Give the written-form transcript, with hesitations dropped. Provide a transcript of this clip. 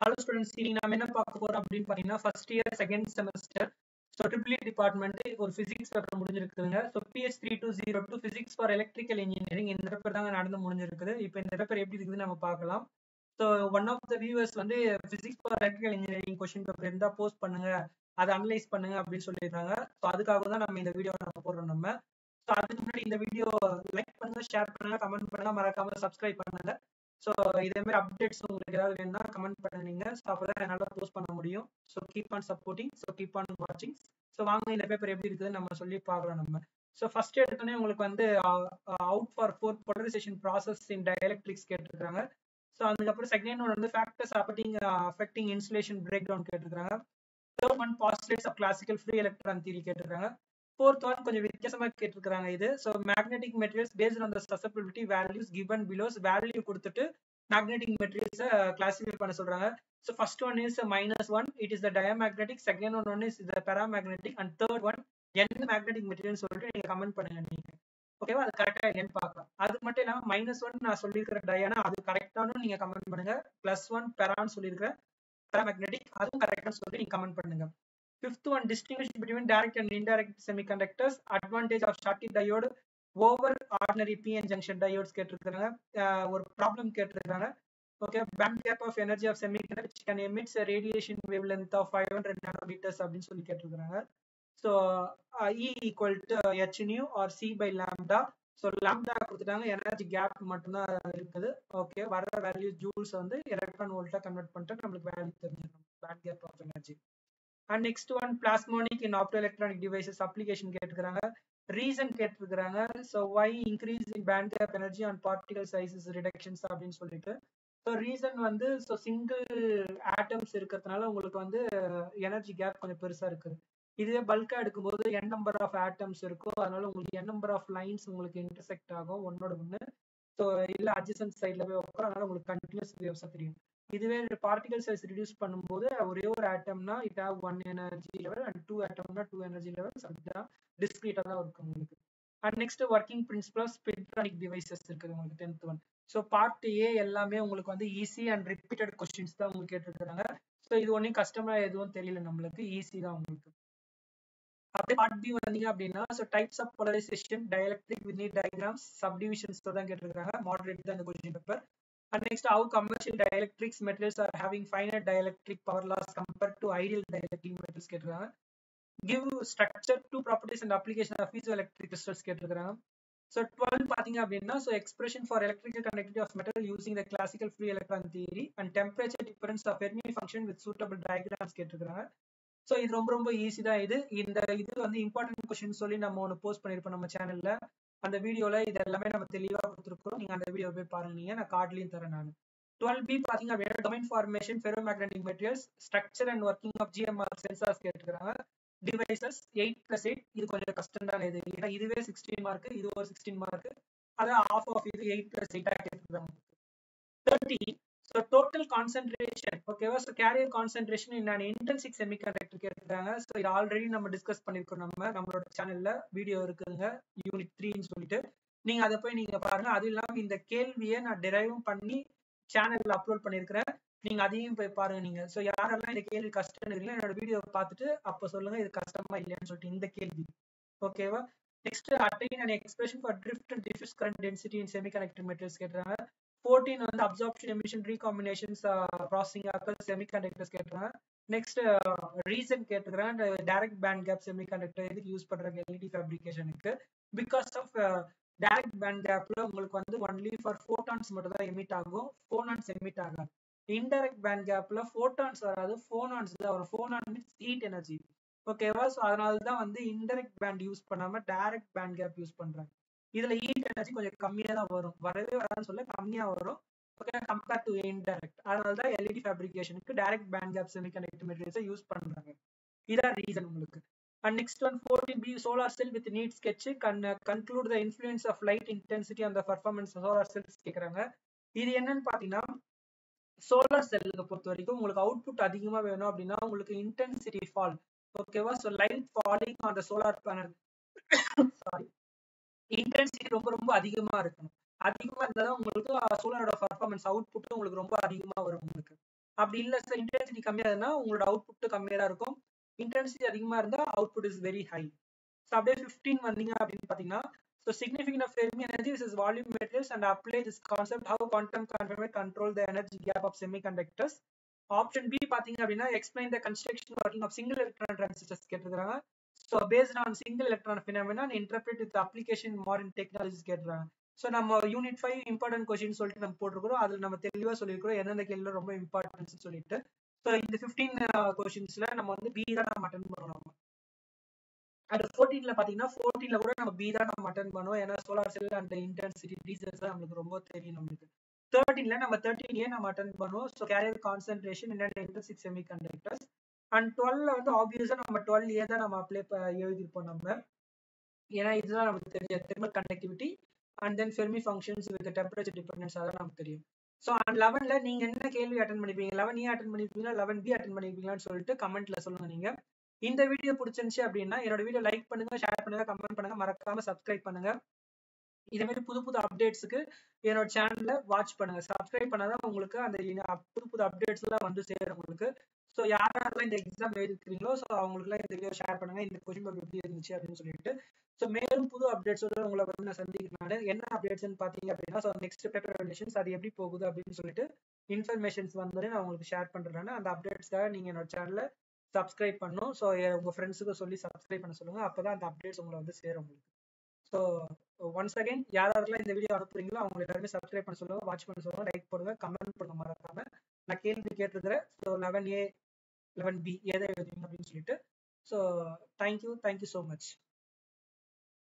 Hello students, இன்னைக்கு நாம என்ன பார்க்க போறோம் அப்படின்னு பாத்தீங்கன்னா first year second semester triple department ஒரு பிசிக்ஸ் பேப்பர் முடிஞ்சிருக்குங்க. So PS3202 physics for electrical engineering இந்த பேப்பர் தாங்க நடந்து முடிஞ்சிருக்குது. இப்போ இந்த பேப்பர் எப்படி இருக்குதுன்னு நம்ம பார்க்கலாம். So one of the viewers வந்து physics for electrical engineering question paper இருந்தா போஸ்ட் பண்ணுங்க, அதை அனலைஸ் பண்ணுங்க அப்படின்னு சொல்லியிருக்காங்க. ஸோ அதுக்காக தான் நம்ம இந்த வீடியோ நம்ம போடுறோம். நம்ம ஸோ அதுக்கு முன்னாடி இந்த வீடியோ லைக் பண்ணுங்க, ஷேர் பண்ணுங்க, கமெண்ட் பண்ணுங்க, மறக்காம சப்ஸ்கிரைப் பண்ணுங்க. ஸோ இதே மாதிரி அப்டேட்ஸ் உங்களுக்கு ஏதாவது வேணும்னா கமெண்ட் பண்ணுங்க. ஸோ அப்பதான் என்னால் போஸ்ட் பண்ண முடியும். So keep on supporting, so keep on வாட்சிங். ஸோ வாங்க இந்த பேப்பர் எப்படி இருக்குதுன்னு நம்ம சொல்லி பார்க்கலாம். நம்ம ஸோ ஃபர்ஸ்ட் எடுத்தோடனே உங்களுக்கு வந்து out for four polarization process in dielectrics கேட்டிருக்காங்க. ஸோ அதுக்கப்புறம் செகண்ட் ஒன் வந்து factors affecting insulation break down கேட்டிருக்காங்க. Third one postulates of classical free electron theory கேட்டிருக்காங்க. ஃபோர்த் ஒன் கொஞ்சம் வித்தியாசமா கேட்டிருக்காங்க. இது so magnetic materials based on the susceptibility values given below value கொடுத்துட்டு மேக்னெட்டிக் மெட்டீரியல்ஸை கிளாசிஃபை பண்ண சொல்றாங்க. So first one is -1, it is the diamagnetic. Second one is the paramagnetic. And third one என்ன magnetic material சொல்லிட்டு நீங்க comment பண்ணுங்க. நீங்க ஓகேவா, அது கரெக்டா என்னன்னு பார்க்கலாம். அது மட்டும் இல்லாம -1 நான் சொல்லியிருக்கிற டயானா அது கரெக்டானு நீங்க கமெண்ட் பண்ணுங்க. +1 பெரான்னு சொல்லியிருக்கிற பெராமேக்னெட்டிக் அதுவும் கரெக்டானு சொல்லி நீங்க கமெண்ட் பண்ணுங்க. Fifth one, distinguish between direct and indirect semiconductors. Advantage of Schottky diode over ordinary PN junction diodes கேட்டிருக்காங்க. ஒரு ப்ராப்ளம் கேட்டிருக்காங்க. Okay, band gap of energy of semiconductor which can emit a radiation wavelength of 500 nanometers அப்படின்னு சொல்லி கேட்டிருக்காங்க. So E equal to h nu or C by lambda. So lambda கொடுத்துட்டாங்க, energy gap மட்டும்தான் இருக்குது. ஓகே, வர வேல்யூ ஜூல்ஸ் வந்து electron வோல்ட்டா கன்வெர்ட் பண்ணிட்டு நம்மளுக்கு வேல்யூ தெரிஞ்சிடும் band gap of energy. And next one, plasmonic in optoelectronic devices application கேட்டிருக்காங்க. ரீசன் கேட்டிருக்காங்க. So why increase in band gap energy on particle sizes reductions அப்படின்னு சொல்லிட்டு. ஸோ ரீசன் வந்து ஸோ சிங்கிள் ஆட்டம்ஸ் இருக்கிறதுனால உங்களுக்கு வந்து எனர்ஜி கேப் கொஞ்சம் பெருசா இருக்குது. இதுவே பல்கா எடுக்கும்போது n நம்பர் ஆஃப் ஆட்டம்ஸ் இருக்கும், அதனால உங்களுக்கு n நம்பர் ஆஃப் லைன்ஸ் உங்களுக்கு இன்டர்செக்ட் ஆகும் ஒன்னோட ஒன்று. ஸோ இல்லை அட்ஜசன்ட் சைட்ல போய் உட்கார, அதனால உங்களுக்கு கண்டினியூஸ் வேவ்ஸா தெரியும். இதுவே பார்ட்டிகல் சைஸ் ரிடியூஸ் பண்ணும்போது ஒரே ஒரு ஆட்டம்னா it have 1 energy level and 2 ஆட்டம்னா 2 எனர்ஜி லெவல்ஸ். அப்படிதான் டிஸ்கிரீட்டா தான் இருக்கும் உங்களுக்கு. And next working principle of spectronic devices இருக்குது உங்களுக்கு 10th one. So part A எல்லாமே உங்களுக்கு வந்து ஈஸி அண்ட் ரிப்பீட்டட் கொஸ்டின்ஸ் தான் உங்களுக்கு கேட்டிருக்காங்க. ஸோ இது ஒன்றும் கஷ்டமா எதுவும் தெரியல, நம்மளுக்கு ஈஸி தான் உங்களுக்கு. அப்படியே பார்ட் பி வந்தீங்க அப்படின்னா so types of polarisation dielectric with neat diagrams subdivisions தான் கேட்டிருக்காங்க. மாடரேட் தான் இந்த question paper. And next, how commercial dielectrics materials are having finite dielectric power loss compared to ideal dielectric materials கேட்டிருக்காங்க. Give structure to properties and application of piezoelectric crystals கேட்டிருக்காங்க. So 12 பாத்தீங்க அப்படின்னா so expression for electrical conductivity of metal using the classical free electron theory and temperature difference of Fermi function with suitable diagrams கேட்டிருக்காங்க. ஸோ இது ரொம்ப ரொம்ப easy தான். இந்த வந்து இம்பார்ட்டன்ட் கொஸ்டின் சொல்லி நம்ம ஒன்று போஸ்ட் பண்ணியிருப்போம் நம்ம சேனல்ல. அந்த வீடியோல இது எல்லாமே நம்ம தெளிவா கொடுத்துருக்கோம். நீங்க அந்த வீடியோ போய் பாருங்க. நீங்க நான் கார்ட்லயும் தரேன் நான். 12B பாத்தீங்க அப்படின்னா domain formation ferromagnetic materials structure and working of GMR sensors கேட்டிருக்காங்க. டிவைசஸ் 8+8 இது கொஞ்சம் கஷ்டம் தான். இது ஏன்னா இதுவே 16 மார்க், இது ஒரு 16 மார்க், அதான் ஆஃப் ஆஃப் இது 8+8 கேட்டிருக்காங்க. 13 so total concentration ஓகேவா. So carrier concentration in an intrinsic semiconductor கேட்டிருக்காங்க. ஸோ இது ஆல்ரெடி நம்ம டிஸ்கஸ் பண்ணிருக்கோம் நம்மளோட சேனல்ல வீடியோ இருக்குதுங்க, யூனிட் 3ன்னு சொல்லிட்டு. நீங்க அதை போய் நீங்க பாருங்க. அது இல்லாம இந்த கேள்வியை நான் டிரைவும் பண்ணி சேனல்ல அப்லோட் பண்ணிருக்கிறேன், நீங்க அதையும் போய் பாருங்க. நீங்க ஸோ யாரெல்லாம் இந்த கேள்வி கஷ்டம் இருக்கீங்களோ என்னோட வீடியோ பார்த்துட்டு அப்போ சொல்லுங்க இது கஷ்டமா இல்லையான்னு சொல்லிட்டு இந்த கேள்வி. ஓகேவா. Next attain an expression for drift and diffuse current density in semiconductor materials கேட்டுறாங்க. 14 வந்து absorption emission recombinations processing occurs semiconductors கேட்டுறாங்க. நெக்ஸ்ட் ரீசன் கேட்டுக்கிறாங்க. டைரக்ட் பேண்ட் கேப் செமிகண்டக்டர் எதுக்கு யூஸ் பண்றாங்க LED ஃபேப்ரிகேஷனுக்கு. பிகாஸ் ஆஃப் டைரக்ட் பேண்ட் கேப்ல உங்களுக்கு வந்து ஒன்லி ஃபார் ஃபோட்டான்ஸ் மட்டும் தான் எமிட் ஆகும், ஃபோனான்ஸ் எமிட் ஆகாது. இன்டைரக்ட் பேண்ட் கேப்ல ஃபோட்டான்ஸ் வராது, ஃபோனான்ஸ் தான் வரும். ஃபோனான் மீன்ஸ் ஹீட் எனர்ஜி. ஓகேவா. ஸோ அதனால தான் வந்து இன்டைரக்ட் பேண்ட் யூஸ் பண்ணாம டைரக்ட் பேண்ட் கேப் யூஸ் பண்றாங்க. இதுல ஹீட் எனர்ஜி கொஞ்சம் கம்மியா தான் வரும், வரவே வராதுன்னு சொல்ல கம்மியா வரும். Okay, compare to indirect. அதனால தான் LED ஃபேப்ரிகேஷனுக்கு டைரக்ட் பேண்ட் கேப் செமிகண்டக்டர் மெட்டீரியல்ஸை யூஸ் பண்றாங்க. இதான் ரீசன் உங்களுக்கு. And next one 14B solar cell with neat sketch can conclude the influence of light intensity on the performance of solar cells கேக்குறாங்க. இது என்னன்னு பாத்தீங்கன்னா சோலார் செல்லுக்கு பொறுத்த வரைக்கும் உங்களுக்கு அவுட்புட் அதிகமா வேணும் அப்படின்னா உங்களுக்கு இன்டென்சிட்டி ஃபால். ஓகேவா. So light falling on the solar panel sorry intensity ரொம்ப ரொம்ப அதிகமா இருக்கணும். அதிகமா இருந்தாதான் உங்களுக்கு சோலாரோட பர்ஃபார்மன்ஸ் அவுட்புட் உங்களுக்கு ரொம்ப அதிகமா வரும் உங்களுக்கு. அப்படி இல்லை சார் இன்டென்சிட்டி கம்மியாக இருந்தால் உங்களோட அவுட்புட் கம்மியாக தான் இருக்கும். இன்டென்சிட்டி அதிகமாக இருந்தால் output is very high. So அப்படியே 15 வந்தீங்க அப்படின்னு பார்த்தீங்கன்னா, so significant of Fermi energy is volume materials and apply this concept how quantum confinement control the energy gap of semiconductors. Option B பார்த்தீங்க அப்படின்னா explain the construction working of single electron transistors கேட்டிருக்காங்க. So based on single electron phenomena interpret with application modern technologies கேட்டிருக்காங்க. So நம்ம unit 5 important question சொல்லிட்டு நம்ம போட்டிருக்கிறோம். அதில் நம்ம தெளிவாக சொல்லியிருக்கிறோம் எந்தெந்த கேள்வியில் ரொம்ப இம்பார்ட்டன்ஸ் சொல்லிட்டு. ஸோ இந்த 15 கொஸ்டின்ஸ்ல நம்ம வந்து பி தான் நம்ம அட்டன் பண்ணணும். அண்ட் 14ல பாத்தீங்கன்னா 14ல கூட நம்ம பி தான் நம்ம அட்டன் பண்ணுவோம். ஏன்னா solar cell and intensity diesels தான் நம்மளுக்கு ரொம்ப தெரியும் நம்மளுக்கு. 13ல நம்ம 13A நம்ம அட்டன் பண்ணுவோம். So carrier concentration in intrinsic semiconductors. And 12ல வந்து ஆப்வியஸா நம்ம 12A தான் நம்ம அப்ளை எழுதிருப்போம் நம்ம. ஏன்னா இதுதான் நமக்கு தெரியும் thermal conductivity and then Fermi functions with temperature dependence அதான் நமக்கு தெரியும். ஸோ அண்ட் 11ல நீங்க என்ன கேள்வி அட்டன் பண்ணிப்பீங்க? 11A அட்டன் பண்ணிருப்பீங்களா 11B அட்டன் பண்ணிருப்பீங்களான்னு சொல்லிட்டு கமெண்ட்ல சொல்லுங்க நீங்க. இந்த வீடியோ பிடிச்சிருந்துச்சு அப்படின்னா என்னோட வீடியோ லைக் பண்ணுங்க, ஷேர் பண்ணுங்க, கமெண்ட் பண்ணுங்க, மறக்காம சப்ஸ்கிரைப் பண்ணுங்க. இதே மாதிரி புது புது அப்டேட்ஸுக்கு என்னோட சேனல்ல வாட்ச் பண்ணுங்க. சப்ஸ்கிரைப் பண்ணாதான் உங்களுக்கு அந்த புது புது அப்டேட்ஸ் எல்லாம் வந்து சேரும் உங்களுக்கு. ஸோ யாரெல்லாம் இந்த எக்ஸாம் எழுதிருக்கீங்களோ ஸோ அவங்களுக்குலாம் இந்த வீடியோ ஷேர் பண்ணுங்க, இந்த கொஸ்டின் பேப்பர் எப்படி இருந்துச்சு அப்படின்னு சொல்லிட்டு. ஸோ மேலும் புது அப்டேட்ஸோட உங்களை வந்து நான் சந்திக்கிறேன். என்ன அப்டேட்ஸ்ன்னு பார்த்தீங்க அப்படின்னா ஸோ நெக்ஸ்ட் பேப்பர் ரிலேஷன்ஸ் அது எப்படி போகுது அப்படின்னு சொல்லிட்டு இன்ஃபர்மேஷன்ஸ் வந்து நான் உங்களுக்கு ஷேர் பண்றேன். அந்த அப்டேட்ஸ்க்காக நீங்க என்னோட சேனல்ல சப்ஸ்கிரைப் பண்ணணும். ஸோ உங்க ஃப்ரெண்ட்ஸுக்கு சொல்லி சப்ஸ்கிரைப் பண்ண சொல்லுங்க. அப்பதான் அந்த அப்டேட்ஸ் உங்களை வந்து சேரும் உங்களுக்கு. ஸோ ஒன்ஸ் அகைன் யாரெல்லாம் இந்த வீடியோ அனுப்புறீங்களோ அவங்க எல்லாருமே சப்ஸ்கிரைப் பண்ண சொல்லுங்க, வாட்ச் பண்ண சொல்லுங்க, லைக் பண்ணுங்க, கமெண்ட் பண்ணுங்க மறக்காம. நான் கேள்வி கேட்டிருக்கிறேன். ஸோ 11A 11B எதை எழுதுவீங்க அப்படின்னு சொல்லிட்டு. So thank you so much.